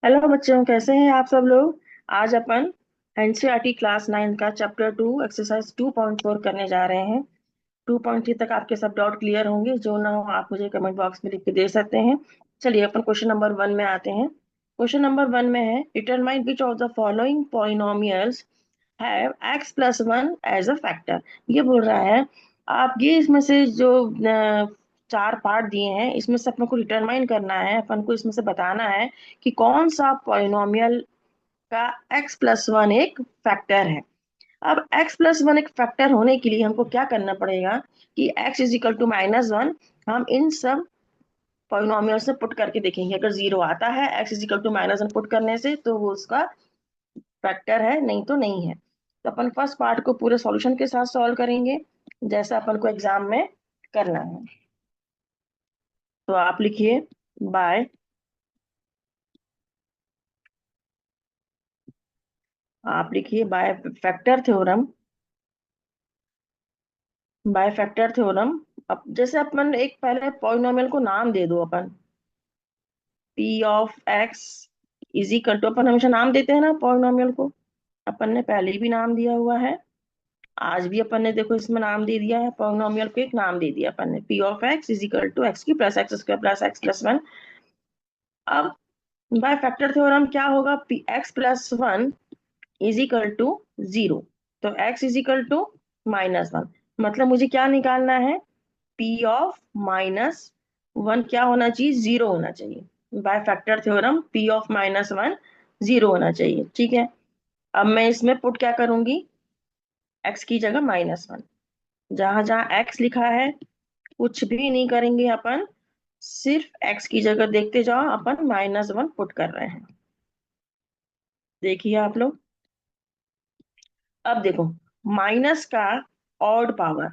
Hello बच्चों, कैसे हैं आप सब लोग। आज अपन एनसीईआरटी क्लास 9 का चैप्टर 2 एक्सरसाइज 2.4 करने जा रहे हैं। 2.3 तक आपके सब डाउट क्लियर होंगे। जो ना हो आप मुझे कमेंट बॉक्स में लिख के दे सकते हैं। चलिए अपन क्वेश्चन नंबर 1 में आते हैं। क्वेश्चन नंबर 1 में है, determine which of the following polynomials have x plus 1 as a factor. ये बोल रहा है आप ये इसमें से जो चार पार्ट दिए हैं इसमें से अपन को डिटरमाइन करना है, अपन को इसमें से बताना है कि कौन सा पॉलिनोमियल का x प्लस 1 एक फैक्टर है। अब x प्लस 1 एक फैक्टर होने के लिए हमको क्या करना पड़ेगा कि x इज इक्वल टू -1 हम इन सब पॉलिनोमियल से पुट करके देखेंगे। अगर जीरो आता है x is equal to -1 put करने से तो वो उसका फैक्टर है, नहीं तो नहीं है। तो अपन फर्स्ट पार्ट को पूरे सॉल्यूशन के साथ सॉल्व करेंगे जैसा अपन को एग्जाम में करना है। तो आप लिखिए बाय, आप लिखिए bye factor theorem, bye factor theorem. अब जैसे अपन एक पहले पॉलिनोमियल को नाम दे दो अपन, P of x is equal to, अपन हमेशा नाम देते हैं ना पॉलिनोमियल को। अपन ने पहले भी नाम दिया हुआ है, आज भी अपन ने देखो इसमें नाम दे दिया है, पॉलिनोमियल को एक नाम दे दिया अपन ने, P of x is equal to X की plus X square plus X plus 1। अब बाय फैक्टर थ्योरम क्या होगा, P X plus 1 is equal to 0। तो एक्स इज इक्वल टू -1, मतलब मुझे क्या निकालना है, पी ऑफ -1 क्या होना चाहिए, 0 होना चाहिए। Bye factor theorem P of -1 0 होना चाहिए, ठीक है। अब मैं इसमें पुट क्या करूंगी, एक्स की जगह -1, जहां जहां एक्स लिखा है कुछ भी नहीं करेंगे अपन, सिर्फ एक्स की जगह देखते जाओ, अपन -1 पुट कर रहे हैं। देखिए आप लोग, अब देखो माइनस का ऑड पावर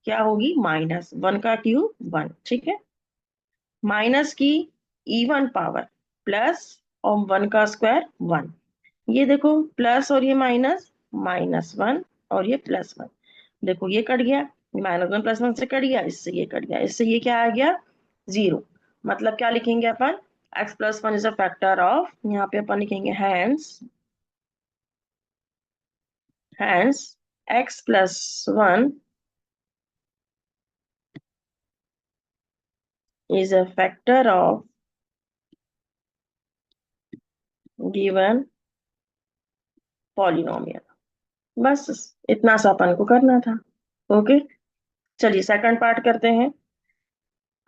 क्या होगी, -1 का क्यूब 1, ठीक है। माइनस की इवन पावर प्लस और 1 का स्क्वायर 1। ये देखो प्लस और ये माइनस, -1 और ये +1। देखो ये कट गया, -1 +1 से कट गया, इससे ये कट गया, इससे ये क्या आ गया, 0। मतलब क्या लिखेंगे अपन, x plus 1 is a factor of, यहाँ पे अपन लिखेंगे hence x plus 1 is a factor of given polynomial। बस इतना सा अपन को करना था। ओके, चलिए सेकंड पार्ट करते हैं।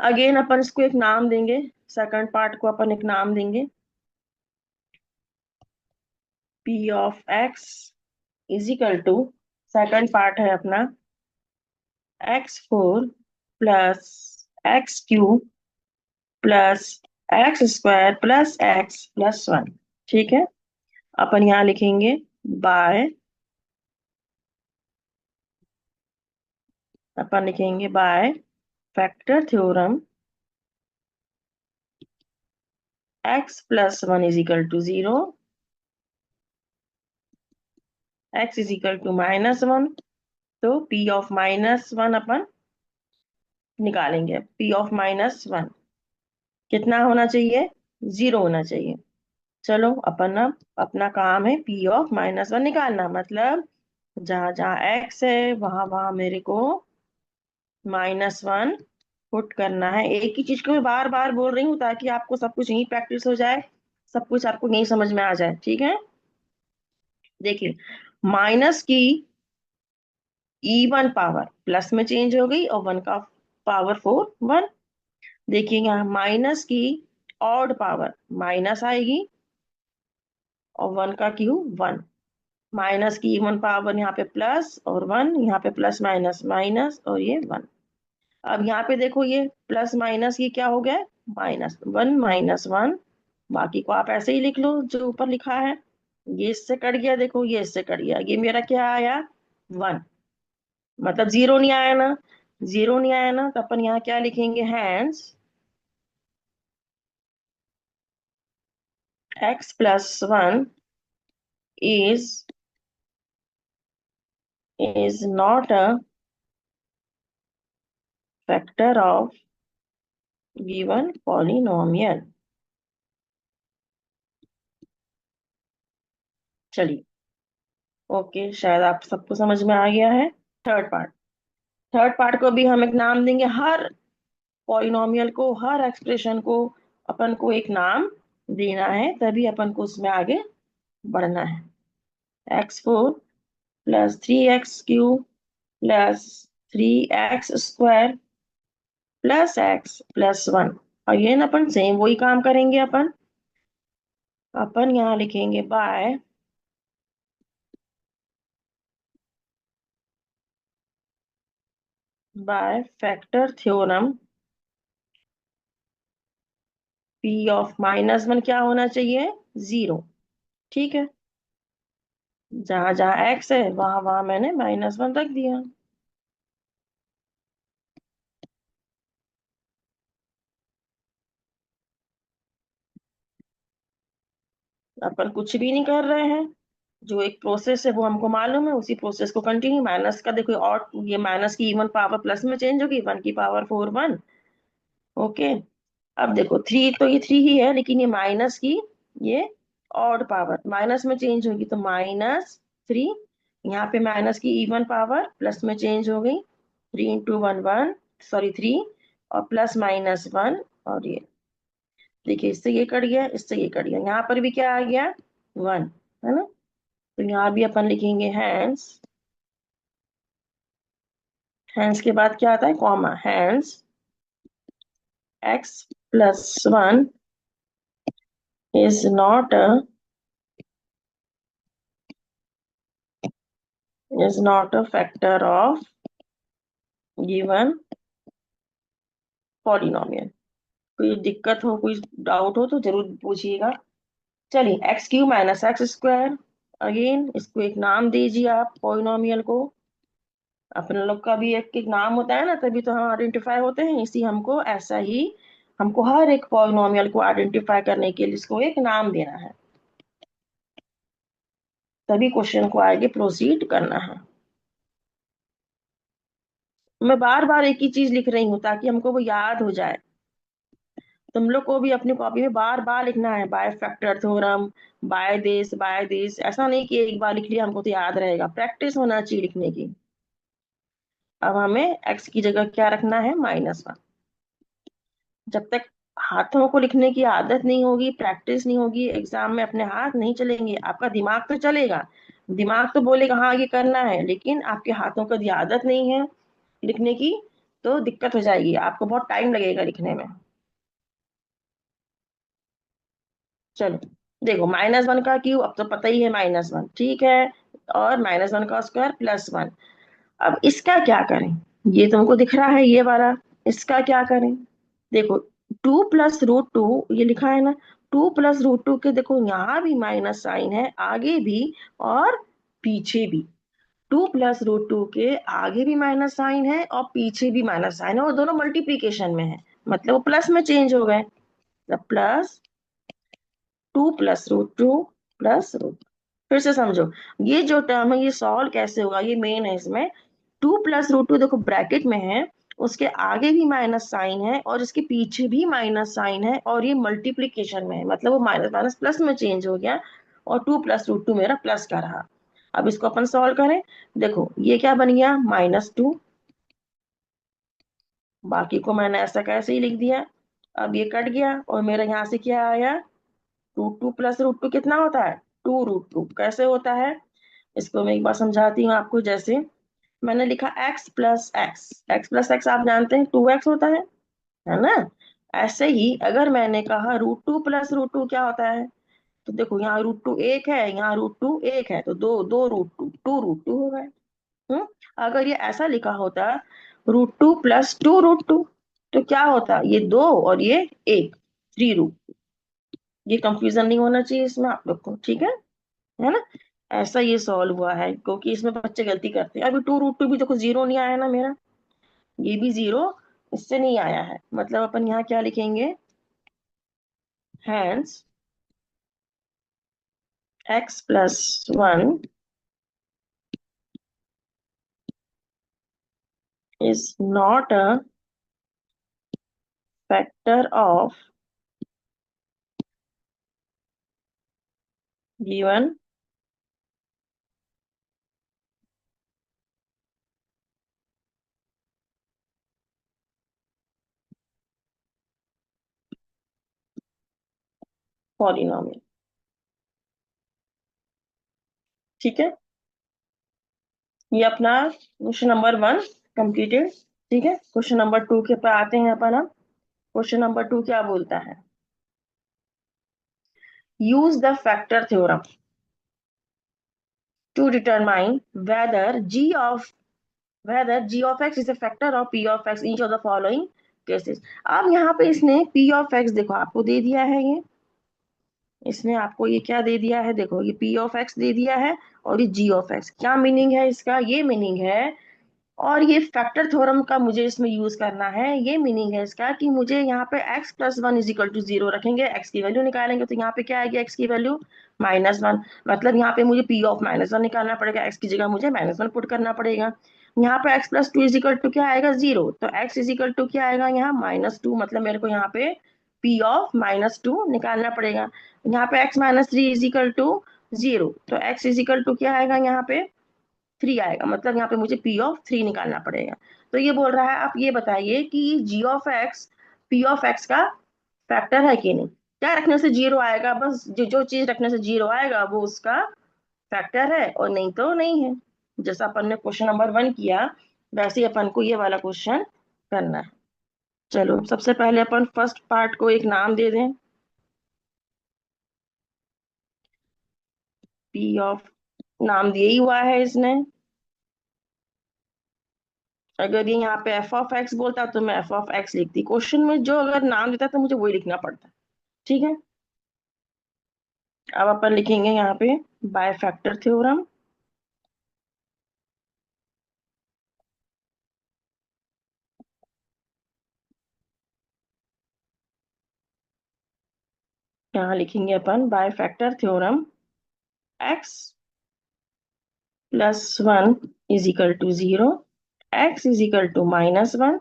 अगेन अपन इसको एक नाम देंगे, सेकंड पार्ट को अपन एक नाम देंगे, p of x is equal to, second part है अपना x4 plus x³ plus x² plus x plus 1, ठीक है। अपन यहाँ लिखेंगे बाय, अपन लिखेंगे by factor theorem x plus 1 is equal to 0, x is equal to -1। तो p ऑफ -1 अपन निकालेंगे, p ऑफ -1 कितना होना चाहिए, 0 होना चाहिए। चलो अपन अब अपना काम है p ऑफ -1 निकालना, मतलब जहां जहां x है वहां वहां मेरे को -1 पुट करना है। एक ही चीज को मैं बार बार बोल रही हूँ ताकि आपको सब कुछ यही प्रैक्टिस हो जाए, सब कुछ आपको नहीं समझ में आ जाए, ठीक है। देखिए माइनस की इवन पावर प्लस में चेंज हो गई और 1 का पावर 4 1। देखिए यहाँ माइनस की ऑड पावर माइनस आएगी और 1 का क्यूब 1। माइनस की इवन पावर यहाँ पे प्लस और 1, यहाँ पे प्लस माइनस माइनस और ये 1। अब यहाँ पे देखो ये प्लस माइनस ये क्या हो गया, -1 -1। बाकी को आप ऐसे ही लिख लो जो ऊपर लिखा है। ये इससे कट गया, देखो ये इससे कट गया, ये मेरा क्या आया, 1। मतलब 0 नहीं आया ना, 0 नहीं आया ना, तो अपन यहाँ क्या लिखेंगे, hence x plus 1 is not a factor of given polynomial। चलिए, ओके, शायद आप सबको समझ में आ गया है। Third part. थर्ड पार्ट को भी हम एक नाम देंगे। हर पॉलिनोमियल को, हर एक्सप्रेशन को अपन को एक नाम देना है, तभी अपन को उसमें आगे बढ़ना है। x4 + 3x³ +3x² +x +1। Again अपन सेम वही काम करेंगे। अपन यहाँ लिखेंगे बाय फैक्टर थ्योरम, P(-1) क्या होना चाहिए? 0। ठीक है, जहां जहां x है वहां वहां मैंने -1 रख दिया। अपन कुछ भी नहीं कर रहे हैं, जो एक प्रोसेस है वो हमको मालूम है, उसी प्रोसेस को कंटिन्यू। माइनस का देखो, और ये माइनस की इवन पावर प्लस में चेंज होगी, 1⁴ 1। ओके, अब देखो, थ्री तो ये थ्री ही है, लेकिन ये माइनस की, ये ऑड पावर माइनस में चेंज होगी, तो -3। यहाँ पे माइनस की इवन पावर प्लस में चेंज हो गई, 3 × 1 1, सॉरी 3, और प्लस -1। और ये देखिए, इससे ये कट गया, इससे ये कट गया, यहाँ पर भी क्या आ गया? 1, है ना? तो यहाँ भी अपन लिखेंगे हैंस। हैंस के बाद क्या आता है? Comma. Hence x+1 is not a factor of given polynomial। कोई दिक्कत हो, कोई डाउट हो तो जरूर पूछिएगा। चलिए, x³ - x²। अगेन इसको एक नाम दीजिए आप पॉलिनोमियल को। अपने लोग का भी एक एक नाम होता है ना, तभी तो हम आइडेंटिफाई होते हैं। इसी हमको ऐसा ही, हमको हर एक पॉलिनोमियल को आइडेंटिफाई करने के लिए इसको एक नाम देना है, तभी क्वेश्चन को आगे प्रोसीड करना है। मैं बार बार एक ही चीज लिख रही हूँ ताकि हमको वो याद हो जाए। तुम लोग को भी अपनी कॉपी में बार बार लिखना है, by factor theorem, by this. ऐसा नहीं कि एक बार लिख लिया हमको तो याद रहेगा, प्रैक्टिस होना चाहिए लिखने की। अब हमें x की जगह क्या रखना है? -1। जब तक हाथों को लिखने की आदत नहीं होगी, प्रैक्टिस नहीं होगी, एग्जाम में अपने हाथ नहीं चलेंगे। आपका दिमाग तो चलेगा, दिमाग तो बोलेगा हाँ ये करना है, लेकिन आपके हाथों को यदि आदत नहीं है लिखने की, तो दिक्कत हो जाएगी, आपको बहुत टाइम लगेगा लिखने में। चलो, देखो, -1 का क्यूब, अब तो पता ही है -1, ठीक है, और -1 का स्क्वायर +1। अब इसका क्या करें? ये तुमको दिख रहा है ये वाला, इसका क्या करें? देखो, 2 + √2 ये लिखा है ना, 2 + √2 के देखो, यहाँ भी माइनस साइन है, आगे भी और पीछे भी। 2 + √2 के आगे भी माइनस साइन है और पीछे भी माइनस साइन है, और दोनों मल्टीप्लीकेशन में है, मतलब वो प्लस में चेंज हो गए। प्लस 2 + √2 + √। फिर से समझो, ये जो टर्म है ये सॉल्व कैसे होगा, ये मेन है इसमें। 2 + √2 देखो ब्रैकेट में है, उसके आगे भी माइनस साइन है और इसके पीछे भी माइनस साइन है, और ये मल्टीप्लीकेशन में है, मतलब वो माइनस माइनस प्लस में चेंज हो गया, और 2 + √2 मेरा प्लस का रहा। अब इसको अपन सॉल्व करें। देखो, ये क्या बन गया? -2। बाकी को मैंने ऐसा कैसे ही लिख दिया। अब ये कट गया और मेरा यहाँ से क्या आया? √2 + √2 कितना होता है? 2√2। कैसे होता है इसको मैं एक बार समझाती हूँ आपको। जैसे मैंने लिखा x+x आप जानते हैं 2x होता है ना? ऐसे ही अगर मैंने कहा √2 + √2 क्या होता है, तो देखो, यहाँ √2 1 है, यहाँ √2 1 है, तो दो दो √2, 2√2 हो गए। अगर ये ऐसा लिखा होता √2 + 2√2, तो क्या होता? ये दो और ये एक, 3√2। ये कंफ्यूजन नहीं होना चाहिए इसमें आप लोग को, ठीक है ना? ऐसा ये सॉल्व हुआ है, क्योंकि इसमें बच्चे गलती करते हैं। अभी 2√2 भी देखो, जीरो नहीं आया ना मेरा, ये भी जीरो इससे नहीं आया है, मतलब अपन यहाँ क्या लिखेंगे? Hence x+1 is not a factor of given polynomial. ठीक है, ये अपना क्वेश्चन नंबर 1 कंप्लीटेड। ठीक है, क्वेश्चन नंबर 2 के पर आते हैं अपन। अब क्वेश्चन नंबर 2 क्या बोलता है? Use the factor theorem to determine whether g of x is a factor of P of x each of the following cases. अब यहाँ पे इसने पी ऑफ एक्स देखो आपको दे दिया है, ये इसने आपको ये क्या दे दिया है, देखो ये पी ऑफ एक्स दे दिया है और ये जी ऑफ एक्स। क्या मीनिंग है इसका? ये मीनिंग है, और ये फैक्टर थ्योरम का मुझे इसमें यूज करना है। ये मीनिंग है इसका कि मुझे यहाँ पे x plus one is equal to zero रखेंगे, x की वैल्यू निकालेंगे तो यहाँ पे क्या आएगी, x की वैल्यू -1। मतलब यहाँ पे मुझे p ऑफ -1 निकालना पड़ेगा, x की जगह मुझे -1 पुट करना पड़ेगा। यहाँ पे x plus two is equal to क्या आएगा, 0, तो x इज इक्वल टू क्या आएगा यहाँ -2। मतलब मेरे को यहाँ पे p ऑफ -2 निकालना पड़ेगा। यहाँ पे x -3 इज इक्वल टू 0, तो x इज इक्वल टू क्या आएगा यहाँ पे 3 आएगा। मतलब यहाँ पे मुझे पी ऑफ 3 निकालना पड़ेगा। तो ये बोल रहा है आप ये बताइए कि G of X P of X का फैक्टर है कि नहीं। क्या रखने से जीरो आएगा? बस जो जो चीज रखने से जीरो आएगा वो उसका फैक्टर है, और नहीं तो नहीं है। जैसा अपन ने क्वेश्चन नंबर 1 किया वैसे ही अपन को ये वाला क्वेश्चन करना है। चलो सबसे पहले अपन फर्स्ट पार्ट को एक नाम दे दें, पी ऑफ, नाम दिया ही हुआ है इसने। अगर ये यहाँ पे एफ ऑफ एक्स बोलता तो मैं एफ ऑफ एक्स लिखती, क्वेश्चन में जो अगर नाम देता तो मुझे वही लिखना पड़ता। ठीक है, अब अपन लिखेंगे यहाँ पे बाय फैक्टर थ्योरम। यहाँ लिखेंगे अपन by factor theorem X plus one is equal to 0, X is equal to -1।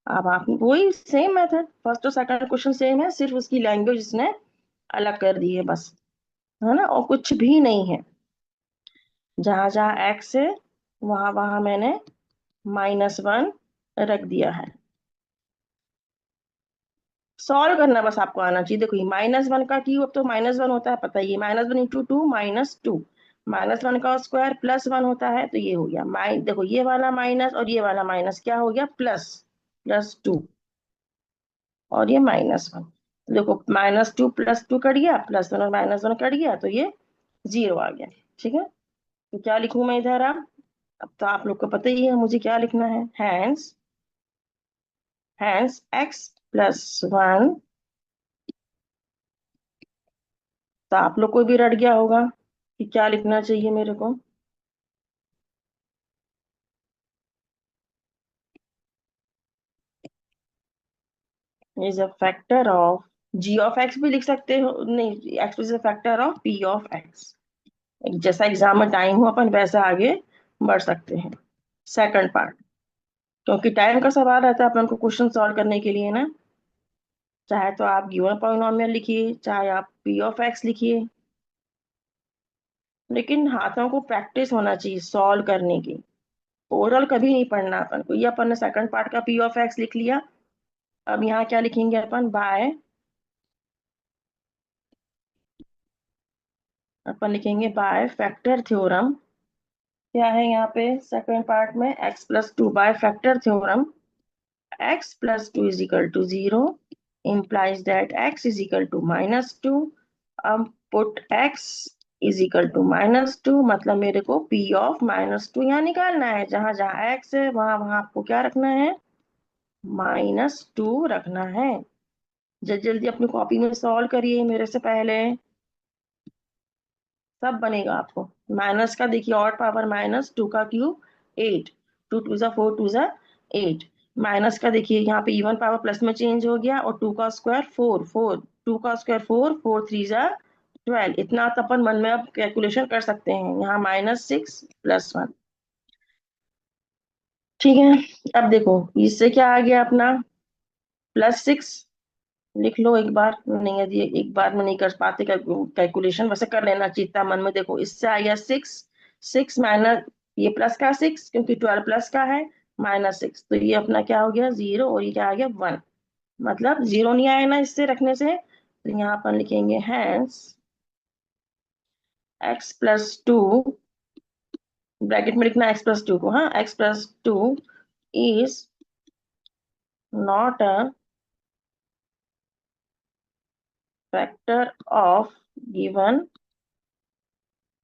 अब आप वही सेम मेथड, फर्स्ट और सेकंड क्वेश्चन सेम है, सिर्फ उसकी लैंग्वेज इसने अलग कर दी है बस, है ना, और कुछ भी नहीं है। जहां जहां एक्स है वहां वहां मैंने -1 रख दिया है। सॉल्व करना बस आपको आना चाहिए। देखो ये -1 का क्यूब तो -1 होता है, पता ही है, -1 इंटू टू -2, -1 का स्क्वायर +1 होता है, तो ये हो गया देखो ये वाला माइनस और ये वाला माइनस क्या हो गया, प्लस, +2, और ये -1। देखो -2 +2 कट गया, +1 और -1 कट गया, तो ये 0 आ गया। ठीक है, तो क्या लिखूं मैं इधर? अब तो आप लोग को पता ही है मुझे क्या लिखना है। हैंस x+1, तो आप लोग को भी रट गया होगा कि क्या लिखना चाहिए मेरे को। Is a factor of g of x भी लिख सकते हो, नहीं, x is a factor of P of x. जैसा एग्जाम में टाइम हो अपन वैसा आगे बढ़ सकते हैं। सेकंड पार्ट, क्योंकि टाइम का सवाल रहता है अपन को क्वेश्चन सॉल्व करने के लिए ना, चाहे तो आप गिवन पॉलिनोमियल लिखिए चाहे आप पी ऑफ एक्स लिखिए, लेकिन हाथों को प्रैक्टिस होना चाहिए सॉल्व करने की। ओरल कभी नहीं पढ़ना अपन को। ये अपन ने सेकंड पार्ट का पी ऑफ एक्स लिख लिया। अब यहाँ क्या लिखेंगे अपन, बाय, अपन लिखेंगे बाय फैक्टर थ्योरम। क्या है यहाँ पे सेकंड पार्ट में, x+2 by factor theorem, x+2 is equal to 0 implies that x is equal to -2। अब put x is equal to -2, मतलब मेरे को p ऑफ -2 यहाँ निकालना है। जहां जहां x है वहां वहां आपको क्या रखना है, -2 रखना है। जल्दी जल्दी अपनी कॉपी में सॉल्व करिए मेरे से पहले, सब बनेगा आपको। माइनस का देखिए, और पावर -2 का क्यूब 8, 2 2 जा 4, 2 जा 8। माइनस का देखिए यहाँ पे इवन पावर प्लस में चेंज हो गया, और 2 का स्क्वायर 4 4, 2 का स्क्वायर 4 4 3 जा 12। इतना तो अपन मन में अब कैलकुलेशन कर सकते हैं। यहाँ -6 +1। ठीक है, अब देखो इससे क्या आ गया अपना, +6 लिख लो एक बार। नहीं यदि एक बार में नहीं कर पाते कैलकुलेशन, वैसे कर लेना चाहिए था मन में। देखो इससे आ गया 6, 6 माइनस, ये प्लस का 6 क्योंकि 12 प्लस का है, -6, तो ये अपना क्या हो गया 0, और ये क्या आ गया 1। मतलब 0 नहीं आया ना इससे रखने से, तो यहाँ अपन लिखेंगे हैंस x+2, ब्रैकेट में लिखना x+2 को, हाँ, x+2 is not a factor of given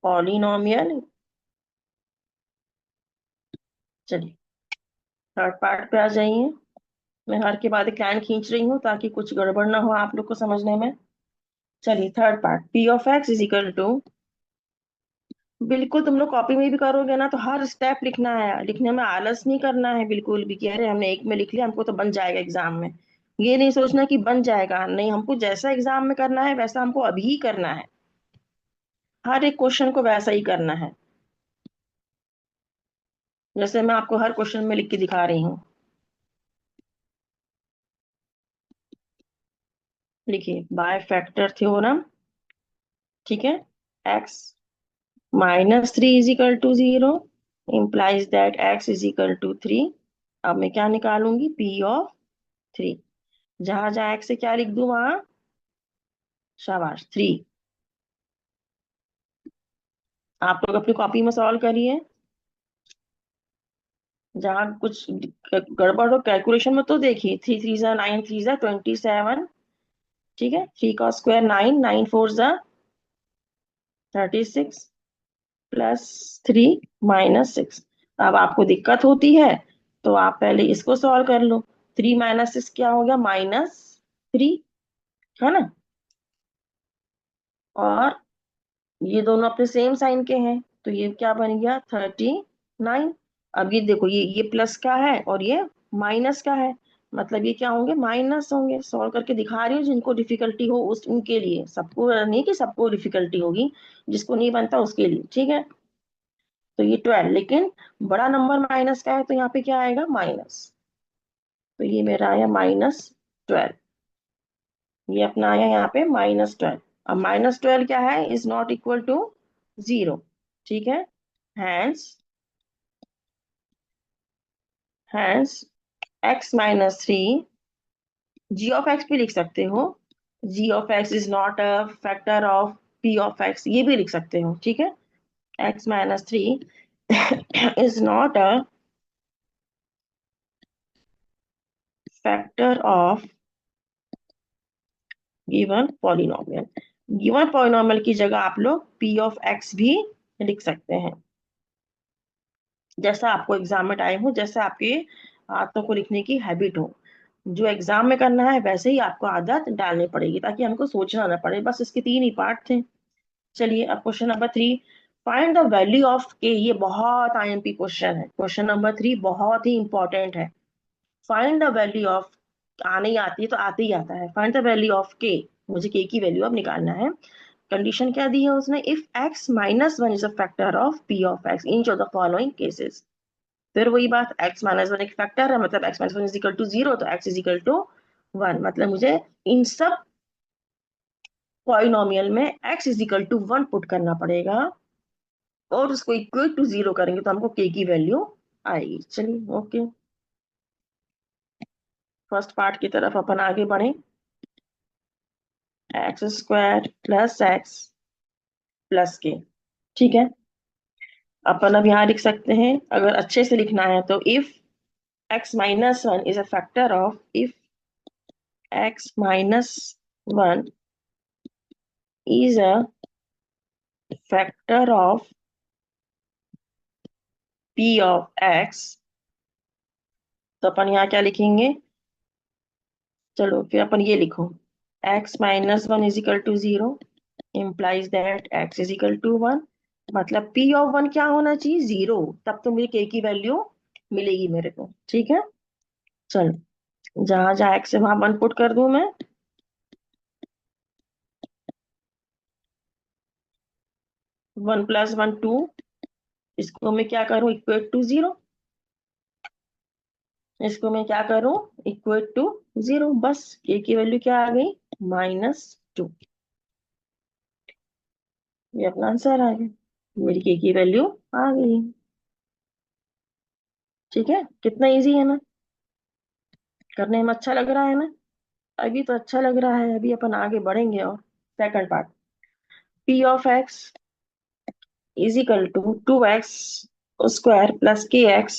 polynomial. चलिए थर्ड पार्ट पे आ जाइए। मैं हर के बाद एक लाइन खींच रही हूँ ताकि कुछ गड़बड़ ना हो आप लोग को समझने में। चलिए third part, p of x is equal to, बिल्कुल तुम लोग कॉपी में भी करोगे ना तो हर स्टेप लिखना है, लिखने में आलस नहीं करना है बिल्कुल भी कि अरे हमने एक में लिख लिया हमको तो बन जाएगा एग्जाम में। ये नहीं सोचना कि बन जाएगा, नहीं, हमको जैसा एग्जाम में करना है वैसा हमको अभी ही करना है। हर एक क्वेश्चन को वैसा ही करना है जैसे मैं आपको हर क्वेश्चन में लिख के दिखा रही हूँ। लिखिए बाय फैक्टर थ्योरम, ठीक है, x -3 is equal to 0 implies that x is equal to 3। अब मैं क्या निकालूंगी, P(3). जहां जहां x से क्या लिख दूं वहां शाबाश 3। आप लोग अपनी कॉपी में सॉल्व करिए, जहां कुछ गड़बड़ हो कैलकुलेशन में तो देखिए, 3 3 9, 3 27, ठीक है, 3 का स्क्वायर 9, 9 4 36, +3 - 6। अब आपको दिक्कत होती है तो आप पहले इसको सॉल्व कर लो। 3 - 6 क्या हो गया, -3, है ना। और ये दोनों अपने सेम साइन के हैं तो ये क्या बन गया, 39। अब ये देखो, ये प्लस का है और ये माइनस का है, मतलब ये क्या होंगे, माइनस होंगे। सॉल्व करके दिखा रही हूँ, जिनको डिफिकल्टी हो उस उनके लिए, सबको नहीं कि सबको डिफिकल्टी होगी, जिसको नहीं बनता उसके लिए, ठीक है। तो ये 12, लेकिन बड़ा नंबर माइनस का है तो यहाँ पे क्या आएगा, माइनस। तो ये मेरा आया -12, ये अपना आया यहाँ पे -12। अब -12 क्या है, इज नॉट इक्वल टू 0, ठीक है। Hence hence x-3, G of x भी लिख सकते हो, G of x is not a factor of P of X, ये भी लिख सकते हो, ठीक है। x-3 is not a factor of given polynomial. Given polynomial की जगह आप लोग पी ऑफ एक्स भी लिख सकते हैं, जैसा आपको एग्जाम में टाइम हो, जैसे आपके हाथों को लिखने की हैबिट हो, जो एग्जाम में करना है वैसे ही आपको आदत डालनी पड़ेगी ताकि हमको सोचना ना पड़े। बस इसके 3 ही पार्ट थे। चलिए अब question number 3, find the value of के। ये बहुत आईएमपी क्वेश्चन है, क्वेश्चन नंबर 3 बहुत ही इंपॉर्टेंट है। फाइंड द वैल्यू ऑफ, आने ही आती है तो आते ही आता है, फाइंड द वैल्यू ऑफ के, मुझे के की वैल्यू अब निकालना है। कंडीशन क्या दी है उसने, if x-1 is a factor of p of x in the following cases. फिर वही बात, x-1 एक फैक्टर है, मतलब x-1 इज इक्वल टू 0, तो x इज इक्वल टू 1, मतलब मुझे इन सब पॉलिनोमियल में x is equal to 1 put करना पड़ेगा और उसको इक्वल टू 0 करेंगे तो हमको k की वैल्यू आएगी। चलिए ओके, फर्स्ट पार्ट की तरफ अपन आगे बढ़े। x² + x + k, ठीक है। अपन अब यहाँ लिख सकते हैं, अगर अच्छे से लिखना है तो if x-1 is a factor of, if x-1 is a factor of p of x, तो अपन यहाँ क्या लिखेंगे, चलो फिर अपन ये लिखो, x-1 is equal to 0 implies that x is equal to 1, मतलब p of 1 क्या होना चाहिए, 0, तब तो मेरे k की वैल्यू मिलेगी मेरे को, ठीक है। चलो जहां जहां x है वहां 1 पुट कर दूं मैं, 1 + 1 2, इसको मैं क्या करूं, इक्वेट टू 0, इसको मैं क्या करूं, इक्वेट टू 0, बस k की वैल्यू क्या आ गई, -2। ये अपना आंसर आ गया, मेरी के की वैल्यू आ गई, ठीक है। कितना इजी है ना, करने में अच्छा लग रहा है ना। अभी तो अच्छा लग रहा है, अभी अपन आगे बढ़ेंगे। और second part, p of x is equal to 2x square plus k x,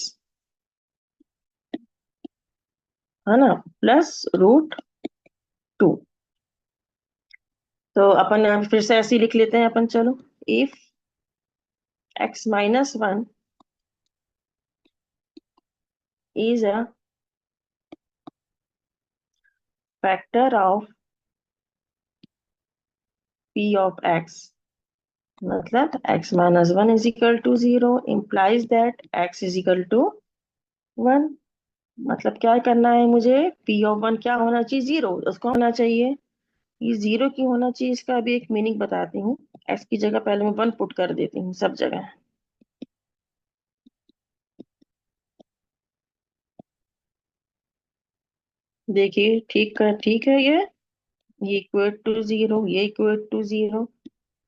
है ना, प्लस रूट 2। तो अपन यहाँ फिर से ऐसे ही लिख लेते हैं अपन, चलो। If x-1 is a factor of p of x, मतलब x-1 is equal to 0 implies that x is equal to 1। मतलब क्या करना है मुझे, p of 1 क्या होना चाहिए, 0, उसको होना चाहिए। ये 0 क्यों होना चाहिए, इसका अभी एक मीनिंग बताती हूँ। x की जगह पहले मैं 1 पुट कर देती हूँ सब जगह। देखिए ठीक है ये इक्वल टू 0, ये इक्वल टू 0।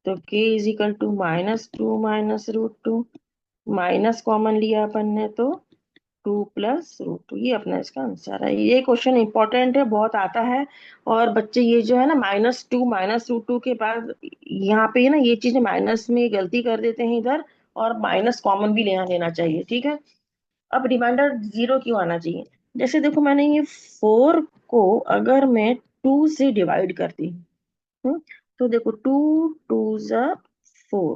तो k is equal to -2 minus root 2, minus common लिया अपन ने तो 2 + रूट 2, ये अपना इसका आंसर है। ये क्वेश्चन इंपॉर्टेंट है, बहुत आता है। और बच्चे ये जो है ना, -2 माइनस रूट 2 के बाद यहाँ पे ना ये चीजें माइनस में गलती कर देते हैं इधर, और माइनस कॉमन भी लेना लेना चाहिए, ठीक है। अब रिमाइंडर 0 क्यों आना चाहिए, जैसे देखो मैंने ये 4 को अगर मैं 2 से डिवाइड करती हूँ, तो देखो 2 × 2 = 4।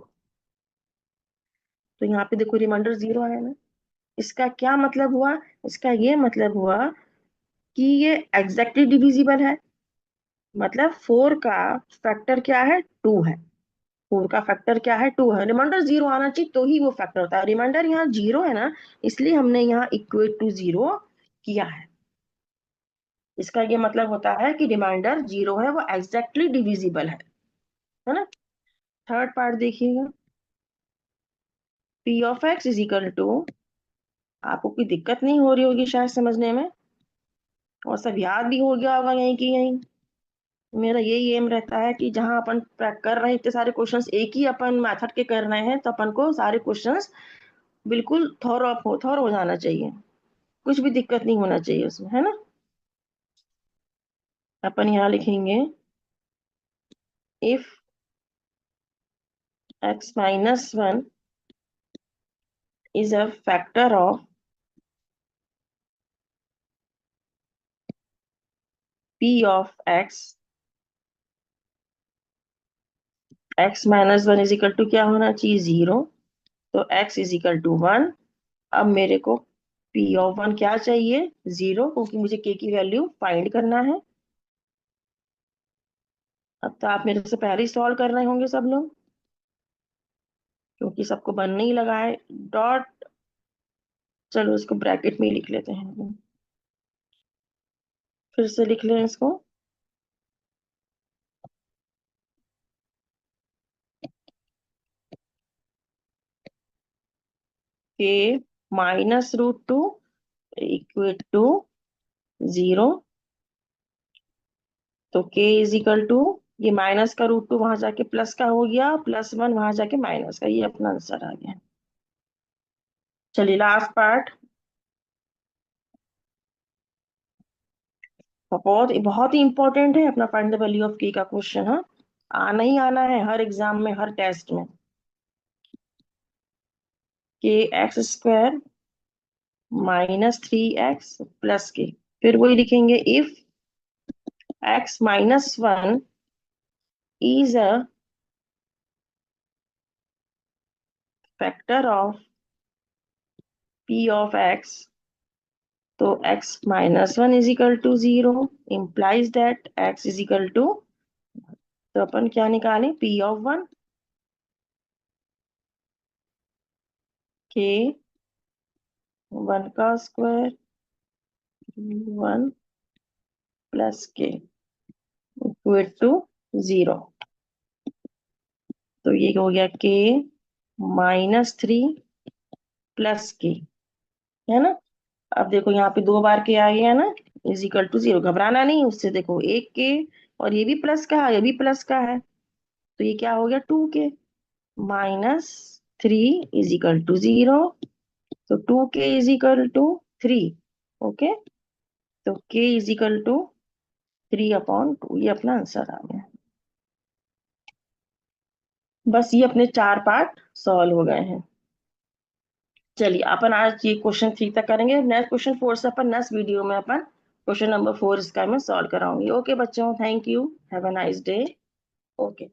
तो यहाँ पे देखो रिमाइंडर 0 आया ना। इसका क्या मतलब हुआ, इसका ये मतलब हुआ कि ये एग्जैक्टली डिविजिबल है। मतलब 4 का फैक्टर क्या है, 2 है। 4 का फैक्टर क्या है, 2 है। रिमाइंडर 0 आना चाहिए तो ही वो फैक्टर होता है। रिमाइंडर यहाँ 0 है ना, इसलिए हमने यहाँ इक्वेट टू 0 किया है। इसका ये मतलब होता है कि रिमाइंडर 0 है, वो एग्जैक्टली डिविजिबल है ना। थर्ड पार्ट देखिएगा, p of x is equal to, आपको कोई दिक्कत नहीं हो रही होगी शायद समझने में, और सब याद भी हो गया होगा यहीं की यहीं। मेरा यही एम रहता है कि जहां अपन कर रहे हैं इतने सारे क्वेश्चंस, एक ही अपन मेथड के कर रहे हैं, तो अपन को सारे क्वेश्चंस बिल्कुल थॉरो हो जाना चाहिए। कुछ भी दिक्कत नहीं होना चाहिए उसमें, है ना। अपन यहाँ लिखेंगे, if x-1 is a factor of p of x-1 is equal to क्या होना चाहिए, 0। तो x इज इक्वल टू 1। अब मेरे को p ऑफ 1 क्या चाहिए, 0, क्योंकि मुझे k की वैल्यू फाइंड करना है। अब तो आप मेरे से पहले ही सॉल्व कर रहे होंगे सब लोग, क्योंकि सबको बनने ही लगा है। डॉट, चलो इसको ब्रैकेट में ही लिख लेते हैं, फिर से लिख लें इसको। k -√2 equal to 0। तो k इज इक्वल टू, ये माइनस का √2 वहां जाके प्लस का हो गया, +1 वहां जाके माइनस का, ये अपना आंसर आ गया। चलिए लास्ट पार्ट, बहुत बहुत ही इंपॉर्टेंट है अपना, find the value of k का क्वेश्चन। हाँ, आना ही आना है हर एग्जाम में, हर टेस्ट में। kx² -3x प्लस के, फिर वही लिखेंगे, if x-1 is a factor of p of x, तो x-1 is equal to 0 implies that x is equal to, तो अपन क्या निकालें, p ऑफ 1 k 1 का स्क्वायर 1 प्लस के इक्वल टू 0। तो ये हो गया k -3 प्लस के, है ना। अब देखो यहाँ पे 2 बार के आ गया ना, इज इक्वल टू 0, घबराना नहीं उससे। देखो एक के, और ये भी प्लस का है, ये भी प्लस का है, तो ये क्या हो गया, 2k -3 इज इक्वल टू 0। तो 2k is equal to 3। Okay, तो k इज इक्वल टू 3/2 ये अपना आंसर आ गया। बस ये अपने 4 पार्ट सॉल्व हो गए हैं। चलिए अपन आज ये क्वेश्चन 3 तक करेंगे। नेक्स्ट क्वेश्चन 4 से अपन नेक्स्ट वीडियो में अपन क्वेश्चन नंबर 4 इसका मैं सॉल्व कराऊंगी। ओके बच्चों, thank you, have a nice day. Okay.